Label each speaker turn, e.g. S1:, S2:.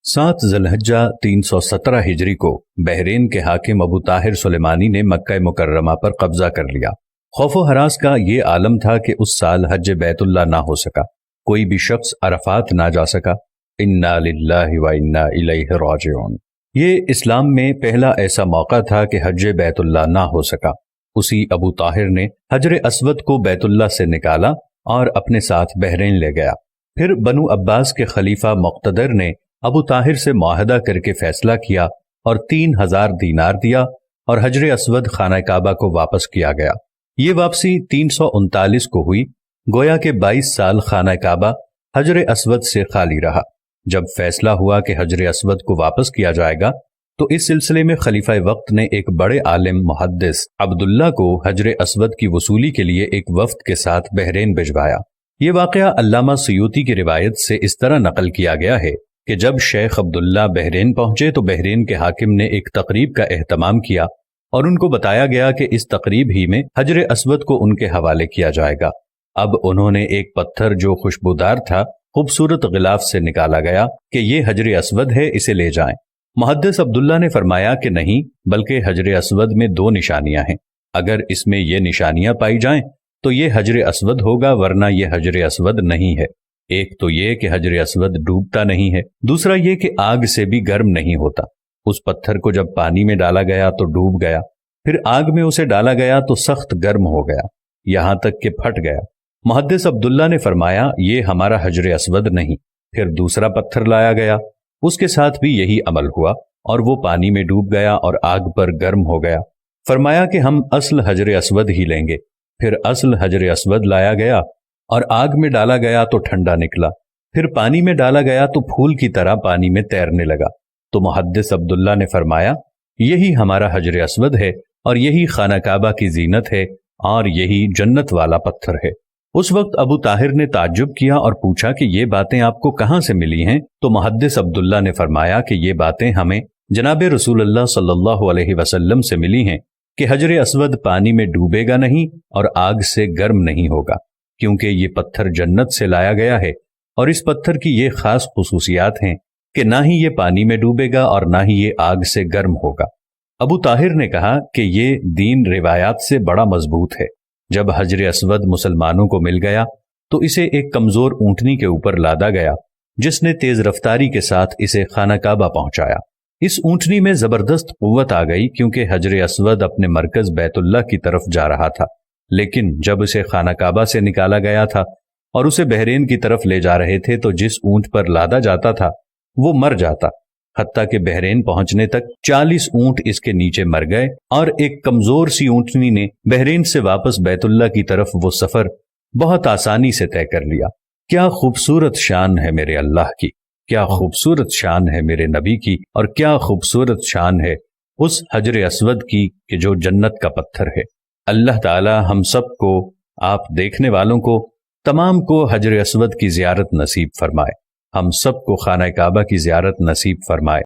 S1: 7 ذوالحجہ 317 ہجری کو بحرین کے حاکم ابو طاہر سلیمانی نے مکہ مکرمہ پر قبضہ کر لیا۔ خوف و ہراس کا یہ عالم تھا کہ اس سال حج بیت اللہ نہ ہو سکا، کوئی بھی شخص عرفات نہ جا سکا۔ انا للہ و انا الیہ راجعون۔ یہ اسلام میں پہلا ایسا موقع تھا کہ حج بیت اللہ نہ ہو سکا۔ اسی ابو طاہر نے حجر اسود کو بیت اللہ سے نکالا اور اپنے ساتھ بحرین لے گیا۔ پھر بنو عباس کے خلیفہ مقتدر نے ابو طاہر سے معاہدہ کر کے فیصلہ کیا اور 3000 دینار دیا اور حجر اسود خانہ کعبہ کو واپس کیا گیا۔ یہ واپسی 339 کو ہوئی، گویا کہ 22 سال خانہ کعبہ حجر اسود سے خالی رہا۔ جب فیصلہ ہوا کہ حجر اسود کو واپس کیا جائے گا تو اس سلسلے میں خلیفہ وقت نے ایک بڑے عالم محدث عبداللہ کو حجر اسود کی وصولی کے لیے ایک وفد کے ساتھ بحرین بھجوایا۔ یہ واقعہ علامہ سیوطی کی روایت سے اس طرح نقل کیا گیا ہے کہ جب شیخ عبداللہ بحرین پہنچے تو بحرین کے حاکم نے ایک تقریب کا اہتمام کیا اور ان کو بتایا گیا کہ اس تقریب ہی میں حجر اسود کو ان کے حوالے کیا جائے گا۔ اب انہوں نے ایک پتھر جو خوشبودار تھا خوبصورت غلاف سے نکالا گیا کہ یہ حجر اسود ہے، اسے لے جائیں۔ محدث عبداللہ نے فرمایا کہ نہیں، بلکہ حجر اسود میں 2 نشانیاں ہیں، اگر اس میں یہ نشانیاں پائی جائیں تو یہ حجر اسود ہوگا، ورنہ یہ حجر اسود نہیں ہے۔ ایک تو یہ کہ حجر اسود ڈوبتا نہیں ہے، دوسرا یہ کہ آگ سے بھی گرم نہیں ہوتا۔ اس پتھر کو جب پانی میں ڈالا گیا تو ڈوب گیا، پھر آگ میں اسے ڈالا گیا تو سخت گرم ہو گیا، یہاں تک کہ پھٹ گیا۔ محدث عبداللہ نے فرمایا یہ ہمارا حجر اسود نہیں۔ پھر دوسرا پتھر لایا گیا، اس کے ساتھ بھی یہی عمل ہوا اور وہ پانی میں ڈوب گیا اور آگ پر گرم ہو گیا۔ فرمایا کہ ہم اصل حجر اسود ہی لیں گے۔ پھر اصل حجر اسود لایا گیا اور آگ میں ڈالا گیا تو ٹھنڈا نکلا، پھر پانی میں ڈالا گیا تو پھول کی طرح پانی میں تیرنے لگا۔ تو محدث عبداللہ نے فرمایا یہی ہمارا حجر اسود ہے اور یہی خانہ کعبہ کی زینت ہے اور یہی جنت والا پتھر ہے۔ اس وقت ابو طاہر نے تعجب کیا اور پوچھا کہ یہ باتیں آپ کو کہاں سے ملی ہیں؟ تو محدث عبداللہ نے فرمایا کہ یہ باتیں ہمیں جناب رسول اللہ صلی اللہ علیہ وسلم سے ملی ہیں کہ حجر اسود پانی میں ڈوبے گا نہیں اور آگ سے گرم نہیں ہوگا، کیونکہ یہ پتھر جنت سے لایا گیا ہے اور اس پتھر کی یہ خاص خصوصیات ہیں کہ نہ ہی یہ پانی میں ڈوبے گا اور نہ ہی یہ آگ سے گرم ہوگا۔ ابو طاہر نے کہا کہ یہ دین روایات سے بڑا مضبوط ہے۔ جب حجر اسود مسلمانوں کو مل گیا تو اسے ایک کمزور اونٹنی کے اوپر لادا گیا، جس نے تیز رفتاری کے ساتھ اسے خانہ کعبہ پہنچایا۔ اس اونٹنی میں زبردست قوت آ گئی کیونکہ حجر اسود اپنے مرکز بیت اللہ کی طرف جا رہا تھا، لیکن جب اسے خانہ کعبہ سے نکالا گیا تھا اور اسے بحرین کی طرف لے جا رہے تھے تو جس اونٹ پر لادا جاتا تھا وہ مر جاتا، حتیٰ کہ بحرین پہنچنے تک 40 اونٹ اس کے نیچے مر گئے اور ایک کمزور سی اونٹنی نے بحرین سے واپس بیت اللہ کی طرف وہ سفر بہت آسانی سے طے کر لیا۔ کیا خوبصورت شان ہے میرے اللہ کی، کیا خوبصورت شان ہے میرے نبی کی، اور کیا خوبصورت شان ہے اس حجر اسود کی کہ جو جنت کا پتھر ہے۔ اللہ تعالی ہم سب کو، آپ دیکھنے والوں کو، تمام کو حجر اسود کی زیارت نصیب فرمائے، ہم سب کو خانہ کعبہ کی زیارت نصیب فرمائے۔